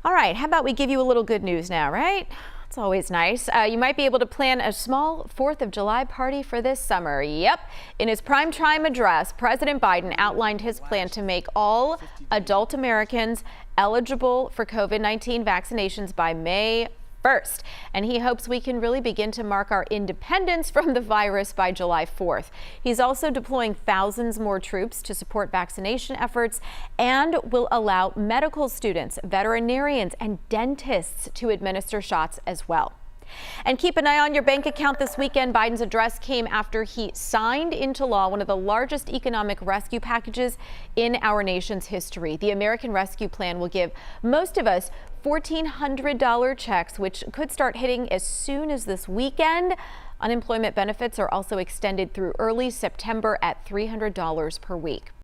All right, how about we give you a little good news now, right? It's always nice. You might be able to plan a small 4th of July party for this summer. Yep. In his primetime address, President Biden outlined his plan to make all adult Americans eligible for COVID-19 vaccinations by May 1st. And he hopes we can really begin to mark our independence from the virus by July 4th. He's also deploying thousands more troops to support vaccination efforts and will allow medical students, veterinarians, and dentists to administer shots as well. And keep an eye on your bank account this weekend. Biden's address came after he signed into law one of the largest economic rescue packages in our nation's history. The American Rescue Plan will give most of us $1,400 checks, which could start hitting as soon as this weekend. Unemployment benefits are also extended through early September at $300 per week.